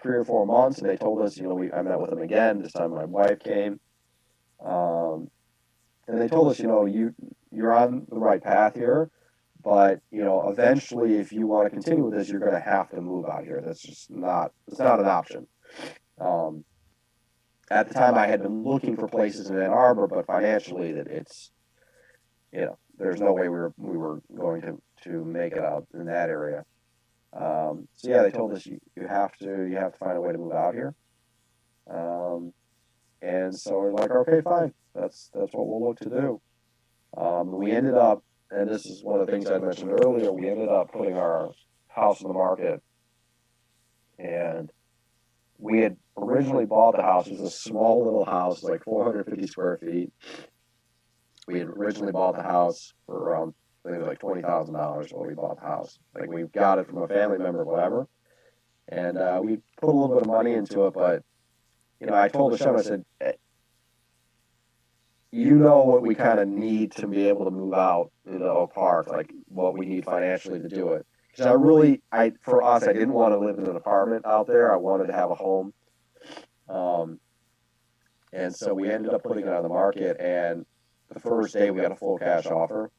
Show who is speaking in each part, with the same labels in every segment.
Speaker 1: 3 or 4 months, and they told us, I met with them again. This time my wife came, and they told us, you're on the right path here, but eventually, if you want to continue with this, you're going to have to move out here. That's just it's not an option. Um, at the time, I had been looking for places in Ann Arbor, but financially, there's no way we were going to make it out in that area. So yeah, they told us you have to find a way to move out here. And so we're like, okay, fine, that's what we'll look to do. We ended up, and this is one of the things I mentioned earlier, we ended up putting our house on the market, and we had originally bought the house. It was a small little house, like 450 square feet. We had originally bought the house for around, I think it was like $20,000 when we bought the house. Like, we got it from a family member, whatever, and we put a little bit of money into it, but I told Hashem, I said, what we kind of need to be able to move out into Oak Park, like what we need financially to do it. Because for us, I didn't want to live in an apartment out there. I wanted to have a home. And so we ended up putting it on the market, and the first day we got a full cash offer.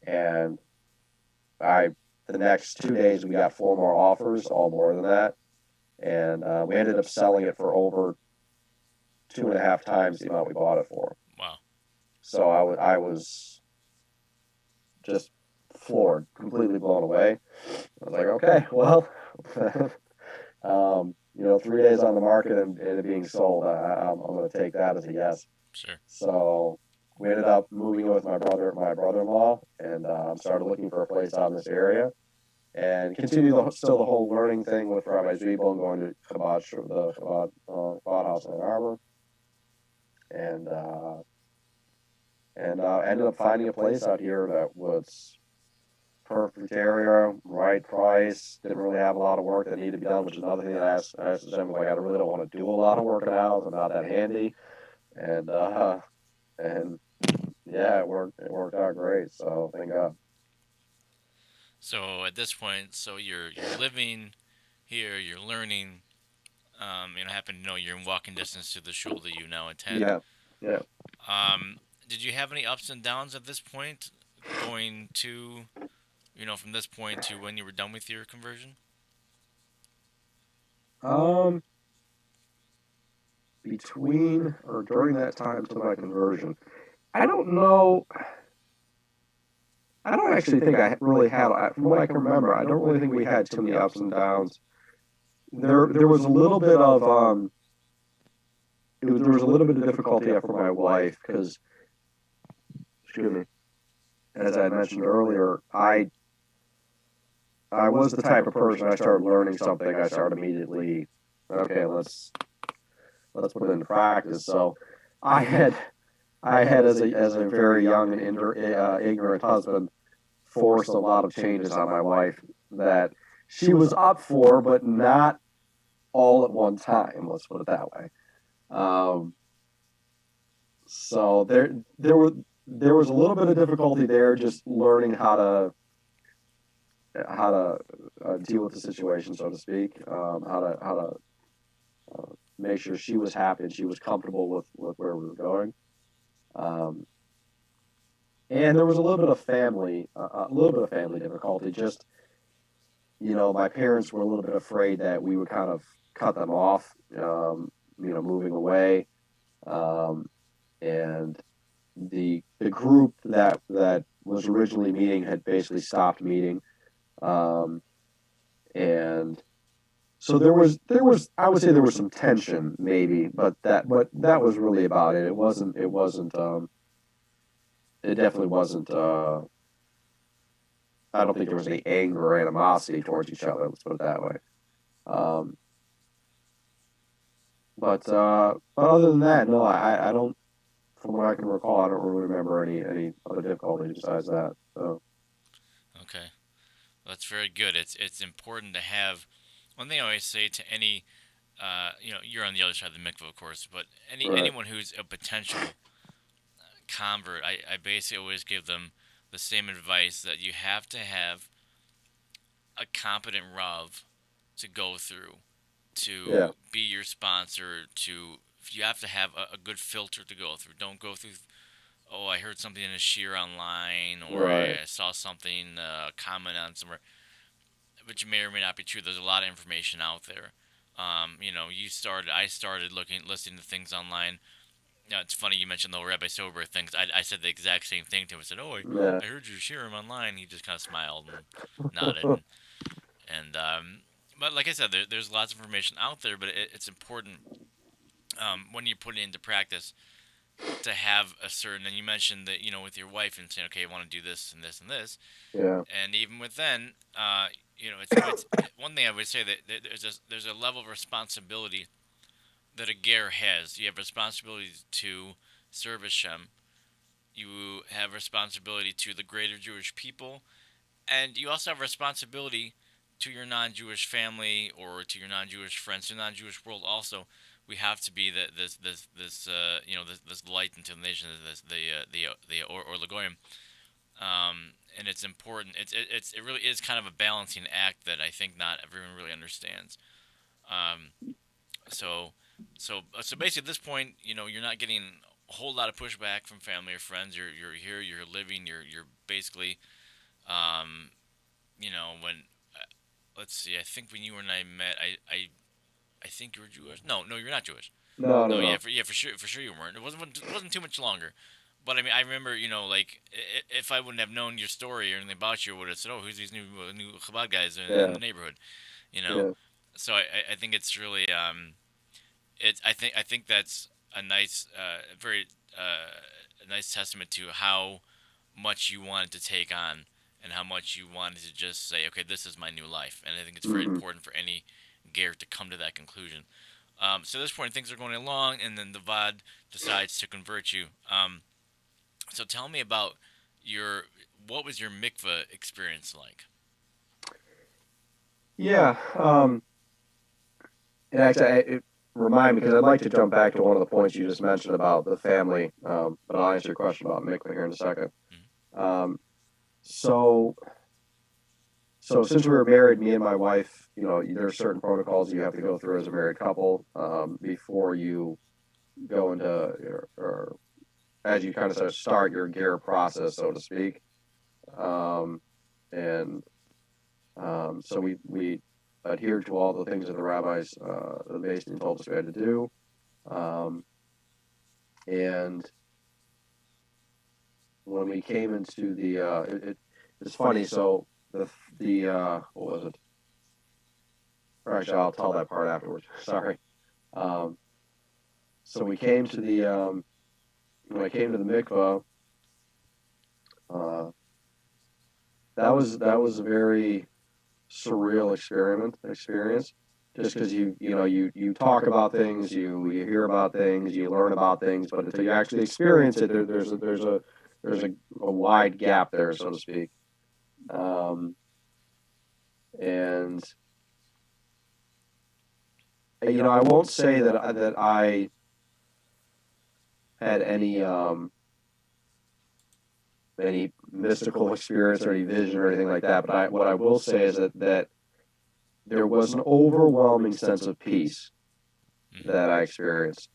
Speaker 1: And the next 2 days we got 4 more offers, all more than that. And we ended up selling it for over 2.5 times the amount we bought it for.
Speaker 2: Wow.
Speaker 1: So I was just floored, completely blown away. I was like, okay, well, 3 days on the market and it being sold, I'm going to take that as a yes.
Speaker 2: Sure.
Speaker 1: So we ended up moving with my brother-in-law, and started looking for a place out in this area, and continue still the whole learning thing with Rabbi Zwiebel and going to the Chabad house in Ann Arbor, and ended up finding a place out here that was perfect area, right price, didn't really have a lot of work that needed to be done, which is another thing that I asked them, like, I really don't want to do a lot of work in the house. I'm not that handy. And yeah, it worked out great. So thank God.
Speaker 2: So at this point, you're living here, you're learning, happen to know you're in walking distance to the shul that you now attend.
Speaker 1: Yeah.
Speaker 2: Did you have any ups and downs at this point, going to, from this point to when you were done with your conversion?
Speaker 1: Between or during that time to my conversion, I don't know. I don't actually think I really had, from what I can remember, I don't really think we had too many ups and downs. There was a little bit of there was a little bit of difficulty for my wife because, excuse me, as I mentioned earlier, I was the type of person, I started learning something, I started immediately, okay, let's put it into practice. So I had as a very young and ignorant husband, forced a lot of changes on my wife that she was up for, but not all at one time. Let's put it that way. So there was a little bit of difficulty there, just learning how to deal with the situation, so to speak. How to make sure she was happy and she was comfortable with where we were going. And there was a little bit of family difficulty. Just, my parents were a little bit afraid that we would kind of cut them off, moving away. And the group that was originally meeting had basically stopped meeting. And so there was I would say there was some tension maybe, but that was really about it. It definitely wasn't I don't think there was any anger or animosity towards each other, let's put it that way. But other than that, no, I don't, from what I can recall, I don't really remember any other difficulties besides that. So.
Speaker 2: Okay, that's very good. It's important to have. One thing I always say to any, you're on the other side of the mikvah, of course, but anyone who's a potential convert, I basically always give them the same advice, that you have to have a competent Rav to go through to be your sponsor. You have to have a good filter to go through. Don't go through. Oh, I heard something in a shear online, or I saw something comment on somewhere, which may or may not be true. There's a lot of information out there. I started listening to things online. It's funny you mentioned the whole Rabbi Sober things. I said the exact same thing to him. I said, "Oh, I heard you share him online." He just kind of smiled and nodded, and but like I said, there's lots of information out there, but it's important when you put it into practice to have a certain. And you mentioned that with your wife and saying, "Okay, I want to do this and this and this," and even with then, it's one thing I would say that there's a level of responsibility that a ger has. You have responsibility to serve Hashem. You have responsibility to the greater Jewish people, and you also have responsibility to your non-Jewish family or to your non-Jewish friends, to the non-Jewish world. Also, we have to be this light into the nation, or Lagoyim. And it's important. It really is kind of a balancing act that I think not everyone really understands. Um, so so basically, at this point, you're not getting a whole lot of pushback from family or friends. You're here. You're living. You're basically, um, when let's see. I think when you and I met, I think you were Jewish. No, you're not Jewish. No, yeah, for sure you weren't. It wasn't too much longer. But I mean, I remember, like if I wouldn't have known your story or anything about you, I would have said, "Oh, who's these new Chabad guys in the neighborhood?" You know. So I think it's really I think that's a nice, very a nice testament to how much you wanted to take on and how much you wanted to just say, okay, this is my new life. And I think it's very important for any Garrett to come to that conclusion. So at this point, things are going along, and then the VOD decides to convert you. So tell me about what was your mikvah experience like?
Speaker 1: Yeah. And actually, it remind me because I'd like to jump back to one of the points you just mentioned about the family, but I'll answer your question about mikvah here in a second. Um, so, so since we were married, me and my wife, there's certain protocols you have to go through as a married couple before you go into or as you kind of start your gear process, so to speak. Um, and so we adhered to all the things that the rabbis, the Mason told us we had to do. Um, and when we came into it's funny. So what was it? Or actually, I'll tell that part afterwards. Sorry. Um, so we came to when I came to the mikvah, uh, that was a very surreal experience. Just because you talk about things, you hear about things, you learn about things, but until you actually experience it, there's a wide gap there, so to speak. And I won't say that I had any mystical experience or any vision or anything like that, but what I will say is that there was an overwhelming sense of peace that I experienced.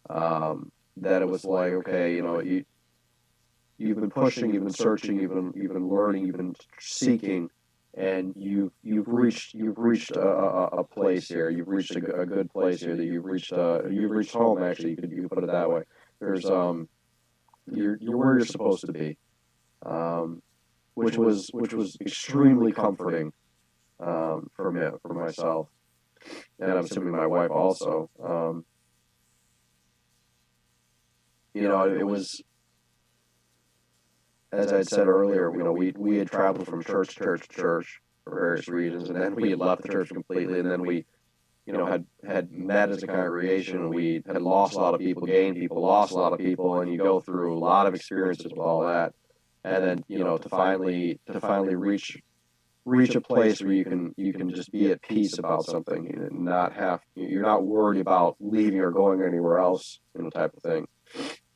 Speaker 1: That it was like, okay, you've been pushing, you've been searching, you've been learning, you've been seeking, and you've reached a place here. You've reached a good place here. That you've reached home. Actually, you could put it that way. There's you're where you're supposed to be, which was extremely comforting for myself, and I'm assuming my wife also. It was, as I had said earlier, we had traveled from church to church to church for various reasons, and then we had left the church completely, and then we, had met as a congregation, and we had lost a lot of people, gained people, lost a lot of people, and you go through a lot of experiences with all that, and then to finally reach a place where you can just be at peace about something, and you're not worried about leaving or going anywhere else, type of thing,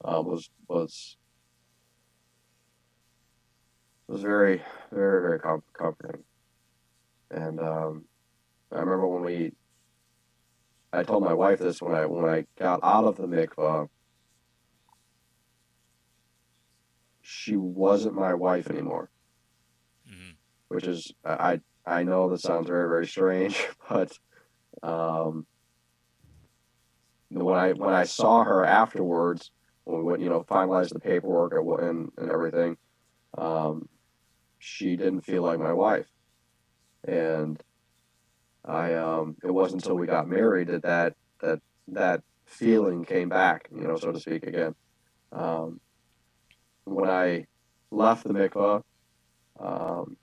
Speaker 1: was very, very, very comforting. And I remember when I told my wife this when I got out of the mikvah. She wasn't my wife anymore,
Speaker 2: Mm-hmm.
Speaker 1: which is I know that sounds very very strange, but um, when I saw her afterwards, when we went, finalized the paperwork and everything, um, she didn't feel like my wife, and it wasn't until we got married that feeling came back, so to speak, again. Um, when I left the mikvah, um,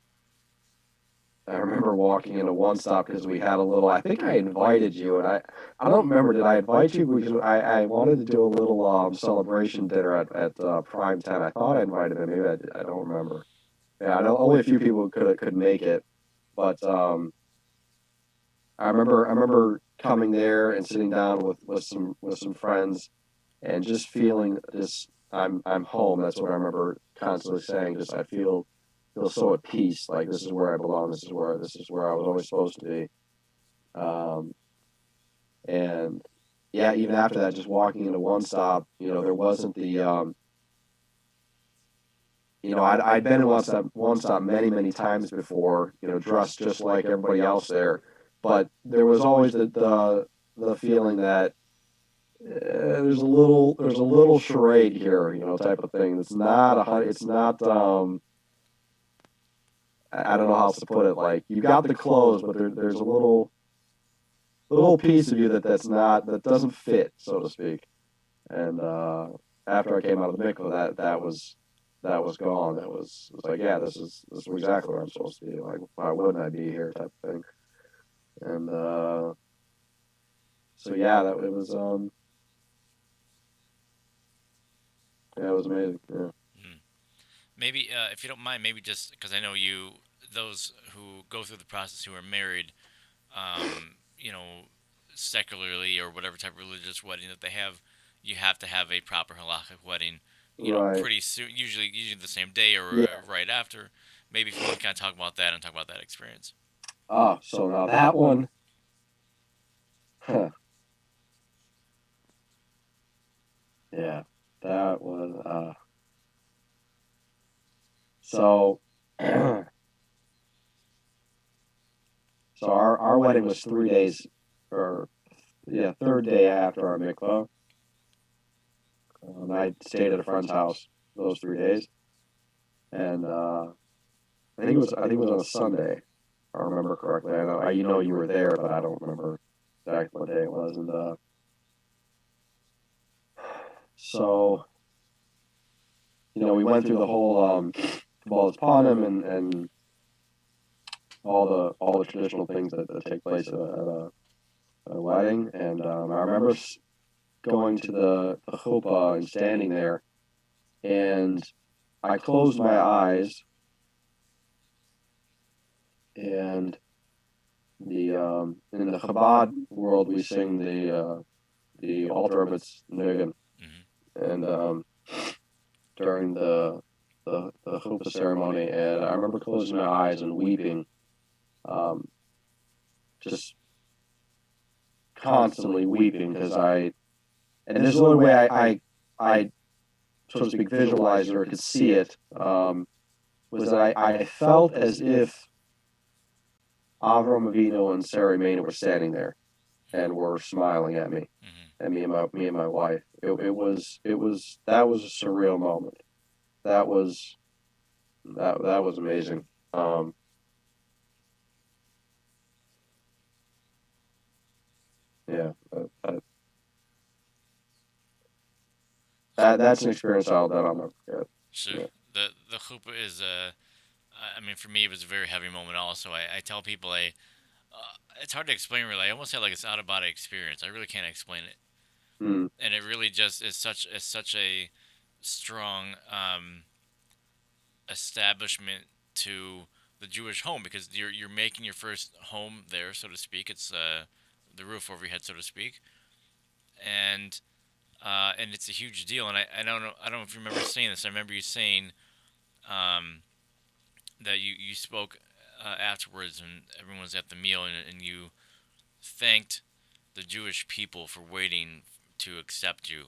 Speaker 1: I remember walking into One Stop because we had a little. I think I invited you, and I don't remember. Did I invite you? Because I wanted to do a little celebration dinner at prime time. I thought I invited him. Maybe I don't remember. Yeah, I know only a few people could make it, but I remember coming there and sitting down with some friends and just feeling this. I'm home. That's what I remember constantly saying. Just I feel so at peace. Like this is where I belong. This is where I was always supposed to be. Um, and yeah, even after that, just walking into One Stop, there wasn't the I'd been in One Stop many many times before, dressed just like everybody else there, but there was always the feeling that there's a little charade here, type of thing. It's not it's not I don't know how else to put it. Like you got the clothes, but there's a little piece of you that doesn't fit, so to speak. And after I came out of the mikvah, that was gone. It was like, yeah, this is exactly where I'm supposed to be. Like, why wouldn't I be here, type of thing. And so yeah, that it was yeah, it was amazing. Yeah.
Speaker 2: Mm-hmm. Maybe, if you don't mind, maybe just because I know those who go through the process who are married, um, you know, secularly or whatever type of religious wedding that they have, you have to have a proper halakhic wedding,
Speaker 1: Right.
Speaker 2: pretty soon, usually the same day or
Speaker 1: Yeah.
Speaker 2: right after. Maybe if you want to kind of talk about that and talk about that experience.
Speaker 1: So now that one, huh, yeah, that was so. So our wedding was 3 days, or yeah, third day after our mikvah. I stayed at a friend's house those 3 days, and I think it was on a Sunday, if I remember correctly. I know you were there, but I don't remember exactly what day it was. And so we went through the whole Kabbalah's Panem and all the traditional things that take place at a wedding. And I remember going to the chuppah and standing there, and I closed my eyes, and in the Chabad world we sing the altar of its nigun,
Speaker 2: Hmm.
Speaker 1: and during the chuppah ceremony, and I remember closing my eyes and weeping, um, just constantly weeping because and this is the only way I so to speak visualized it or could see it, was that I felt as if Avram Avinu and Sarah Mena were standing there and were smiling at me,
Speaker 2: Hmm.
Speaker 1: and me and my wife. It was that was a surreal moment. That was amazing. Um, yeah, that's an experience that I'll never forget.
Speaker 2: Sure.
Speaker 1: Yeah.
Speaker 2: The chuppah is I mean, for me, it was a very heavy moment. Also, I tell people it's hard to explain really. I almost say like it's out of body experience. I really can't explain it,
Speaker 1: Mm,
Speaker 2: and it really just is such a strong establishment to the Jewish home because you're making your first home there, so to speak. It's the roof over your head, so to speak, and it's a huge deal. And I don't know if you remember saying this. I remember you saying um, that you spoke afterwards, and everyone was at the meal, and you thanked the Jewish people for waiting to accept you.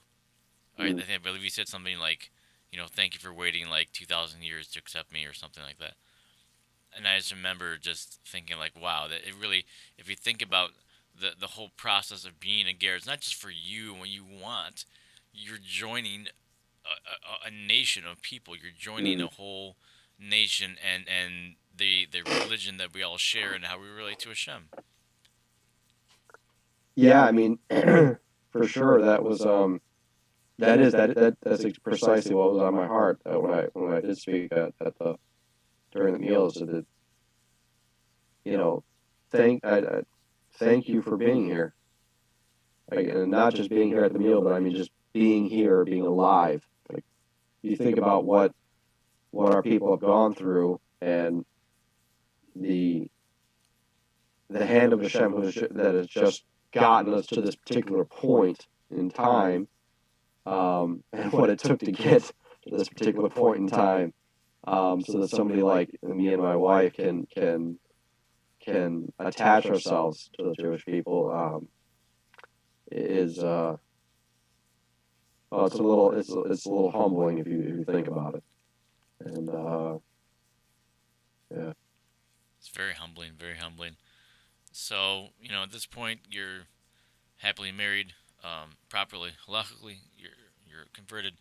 Speaker 2: I believe you said something like, thank you for waiting like 2,000 years to accept me or something like that. And I just remember just thinking like, wow, that it really, if you think about the whole process of being a ger, it's not just for you and what you want. You're joining a nation of people. You're joining a whole nation and the religion that we all share and how we relate to Hashem.
Speaker 1: Yeah, I mean, for sure, that's precisely what was on my heart when I did speak at the during the meals. That you know, thank you for being here, like, and not just being here at the meal, but I mean just being here, being alive. Like, you think about what our people have gone through, and the the hand of Hashem that has just gotten us to this particular point in time, and what it took to get to this particular point in time, so that somebody like me and my wife can attach ourselves to the Jewish people, is well, it's a little humbling if you think about it, and yeah.
Speaker 2: It's very humbling, very humbling. So, at this point, you're happily married, properly, halakhically, you're converted.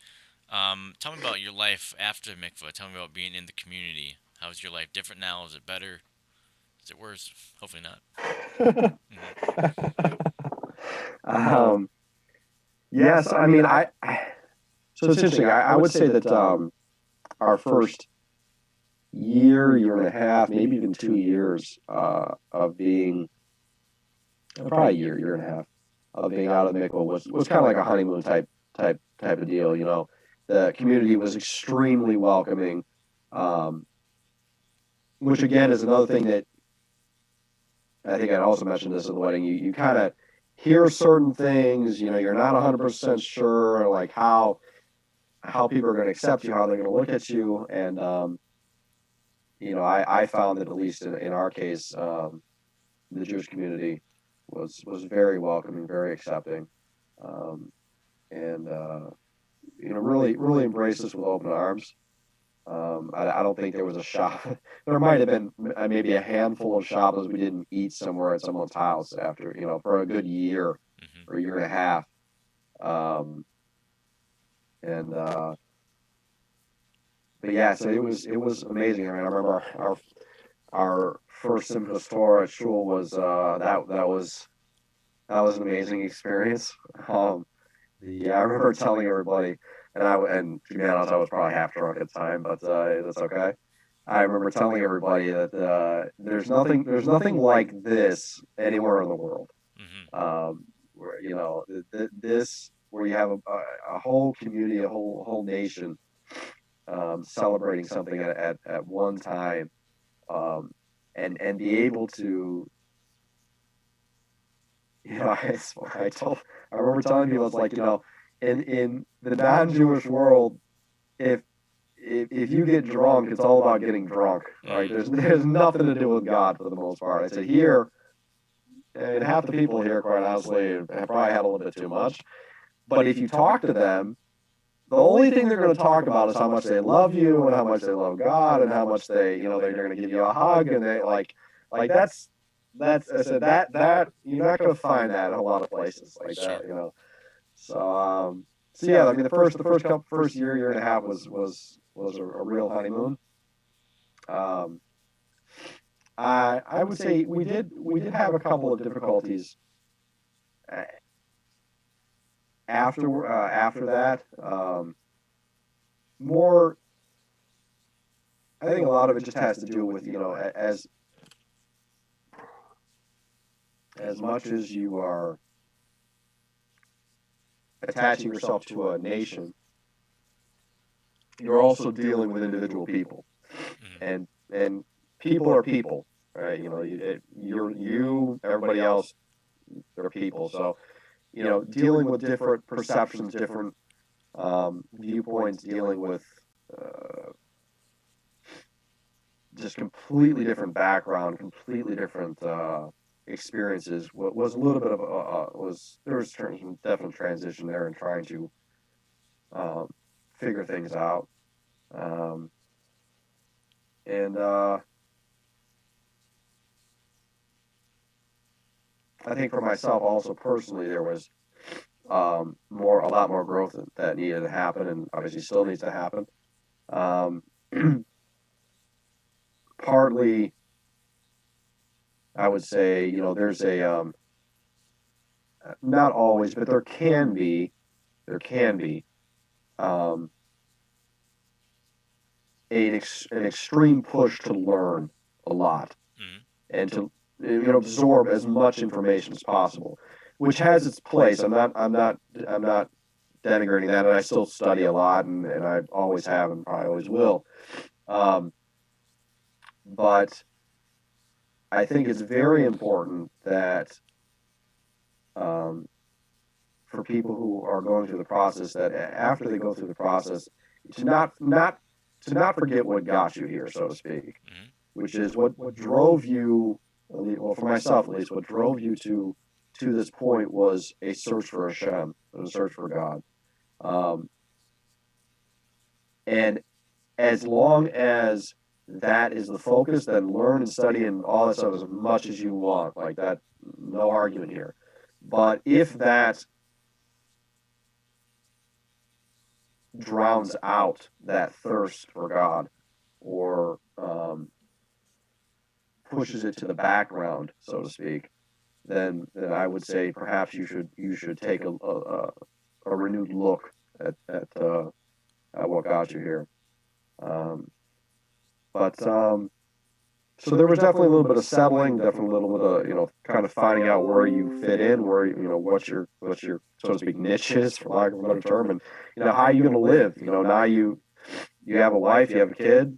Speaker 2: Tell me about your life after mikvah. Tell me about being in the community. How is your life different now? Is it better? Is it worse? Hopefully not.
Speaker 1: um, yes, I mean so it's interesting. I would say that our first year and a half, maybe even 2 years of being probably a year and a half of being out of the mikvah was kind of like a honeymoon type of deal. The community was extremely welcoming, um, which again is another thing that I think I'd also mentioned this at the wedding. You kind of hear certain things. You're not 100% sure like how people are going to accept you, how they're going to look at you, and I found that at least in our case, the Jewish community was very welcoming, very accepting, and really embraced us with open arms. I don't think there was a shop. There might have been maybe a handful of shops we didn't eat somewhere at someone's house after for a good year or year and a half, and but yeah, so it was amazing. I mean, I remember our first Simchas Torah at shul was that was an amazing experience. I remember telling everybody, and to be honest, I was probably half drunk at the time, but that's okay. I remember telling everybody that there's nothing like this anywhere in the world.
Speaker 2: Mm-hmm.
Speaker 1: Where this where you have a whole community, a whole nation, celebrating something at one time, um, and be able to I remember telling people, it's like, in the non-Jewish world, if if you get drunk, it's all about getting drunk, right? There's nothing to do with God for the most part. I said here, and half the people here, quite honestly, have probably had a little bit too much. But if you talk to them, the only thing they're going to talk about is how much they love you and how much they love God and how much they're going to give you a hug, and they like that's I said that you're not going to find that in a lot of places like
Speaker 2: Sure.
Speaker 1: that. So yeah, I mean the first year and a half was a real honeymoon. Um, I would say we did have a couple of difficulties uh, after that. More, I think a lot of it just has to do with as much as you are attaching yourself to a nation, you're also dealing with individual people,
Speaker 2: Mm-hmm.
Speaker 1: and people are people, right? Everybody else, they're people. So dealing with different perceptions, different viewpoints, dealing with uh, just completely different background, completely different. experiences was a little bit of there was some definite transition there in trying to um, figure things out. Um, and I think for myself also personally there was a lot more growth that needed to happen, and obviously still needs to happen. Um, Partly, I would say, there's not always, but there can be um, an extreme push to learn a lot
Speaker 2: Mm-hmm.
Speaker 1: and to absorb as much information as possible, which has its place. I'm not denigrating that, and I still study a lot, and I always have, and probably always will. Um, but I think it's very important that um, for people who are going through the process, that after they go through the process, to not forget what got you here, so to speak,
Speaker 2: Mm-hmm.
Speaker 1: which is what drove you. Well, for myself at least, what drove you to this point was a search for Hashem, a search for God, um, and as long as that is the focus, then learn and study and all that stuff as much as you want. Like that, no argument here. But if that drowns out that thirst for God, or pushes it to the background, so to speak, then I would say perhaps you should take a renewed look at what got you here. Um, but so there was definitely a little bit of settling, definitely a little bit of kind of finding out where you fit in, where what your so to speak niche is, for lack of a better term, and how are you going to live. Now you have a wife, you have a kid,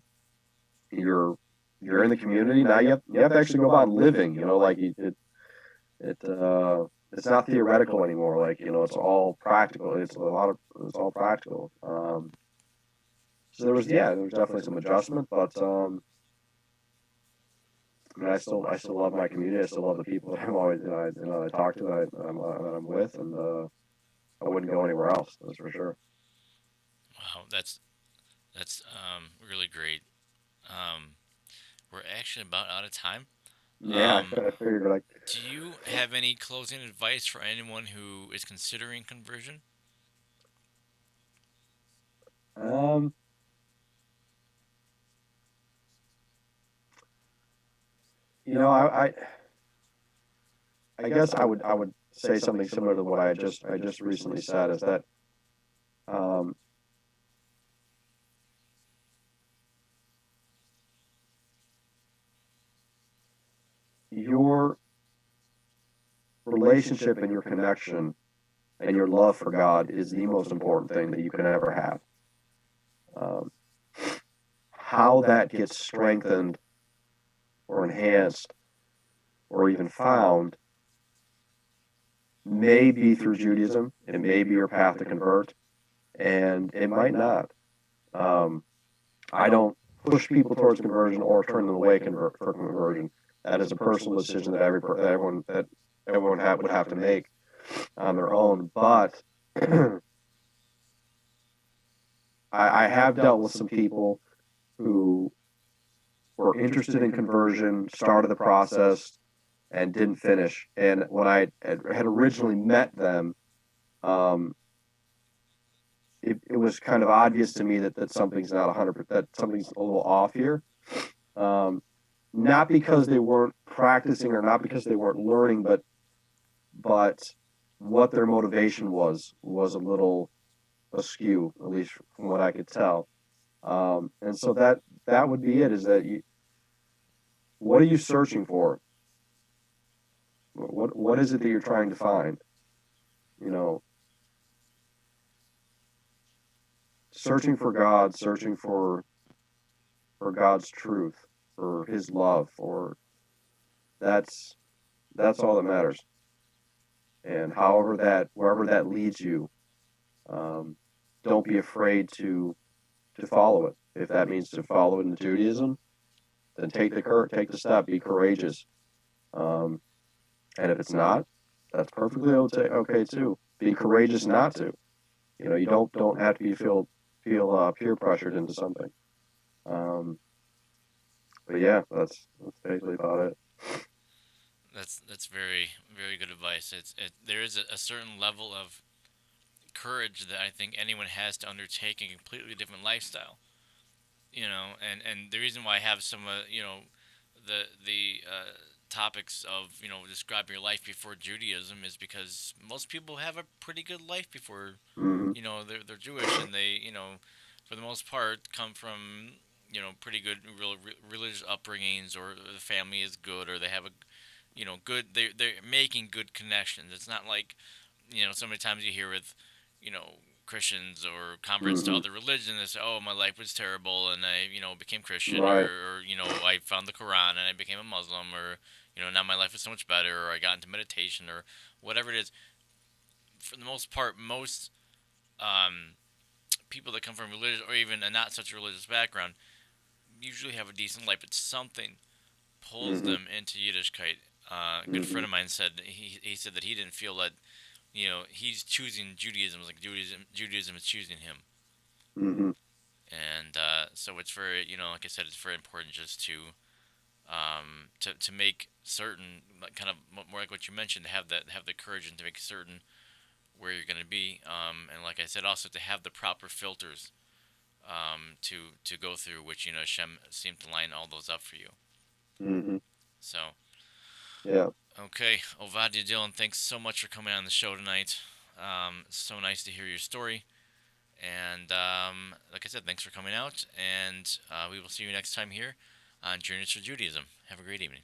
Speaker 1: you're you're in the community. Now you have to actually go about living. Like it's not theoretical anymore. Like it's all practical. It's all practical. So there was definitely some adjustment, but I mean, I still love my community. I still love the people that I'm always I talk to, that I'm with, and I wouldn't go anywhere else. That's for sure.
Speaker 2: Wow, that's really great. Um, we're actually about out of time.
Speaker 1: Yeah,
Speaker 2: Um,
Speaker 1: I figured like
Speaker 2: do you have any closing advice for anyone who is considering conversion?
Speaker 1: um I guess I would say something similar to what I just recently said, is that um your relationship and your connection and your love for God is the most important thing that you can ever have. Um, how that gets strengthened or enhanced or even found may be through Judaism. It may be your path to convert, and it might not. Um, I don't push people towards conversion or turn them away for conversion. That is a personal decision that everyone would have to make on their own. But I have dealt with some people who were interested in conversion, started the process, and didn't finish. And when I had originally met them, um, it was kind of obvious to me that something's not 100%, that something's a little off here. Um, Not because they weren't practicing or not because they weren't learning, but what their motivation was a little askew, at least from what I could tell. And so that would be it. Is that what are you searching for? What is it that you're trying to find? You know, searching for God, searching for God's truth, for His love, for that's that's all that matters. And wherever that leads you, um, don't be afraid to follow it. If that means to follow it in Judaism, then take the step. Be courageous. Um, And if it's not, that's perfectly okay too. Be courageous not to. You don't have to be feel peer pressured into something. Um, but yeah, that's basically about it.
Speaker 2: That's very very good advice. There is a certain level of courage that I think anyone has to undertake a completely different lifestyle. And the reason why I have some the topics of describe your life before Judaism is because most people have a pretty good life before
Speaker 1: Hmm.
Speaker 2: they're Jewish, and they for the most part come from pretty good religious upbringings, or the family is good, or they have a good, they're making good connections. It's not like so many times you hear with you know Christians or converts to
Speaker 1: Hmm.
Speaker 2: other religions, they say, "Oh, my life was terrible, and I became Christian,
Speaker 1: Right.
Speaker 2: or I found the Quran and I became a Muslim, or now my life is so much better, or I got into meditation, or whatever it is." For the most part, most um, people that come from religious or even a not such religious background usually have a decent life, but something pulls
Speaker 1: Hmm.
Speaker 2: them into Yiddishkeit. A good friend
Speaker 1: Hmm.
Speaker 2: of mine said he said that he didn't feel that he's choosing Judaism, like Judaism is choosing him.
Speaker 1: Hmm.
Speaker 2: And so it's very, like I said, it's very important just to make certain, like, kind of more like what you mentioned, to have the courage and to make certain where you're going to be, and like I said, also to have the proper filters to go through, which Shem seemed to line all those up for you.
Speaker 1: Hmm.
Speaker 2: So
Speaker 1: Yeah.
Speaker 2: okay, Ovadia Dillion, thanks so much for coming on the show tonight. It's so nice to hear your story. And like I said, thanks for coming out. And we will see you next time here on Journeys for Judaism. Have a great evening.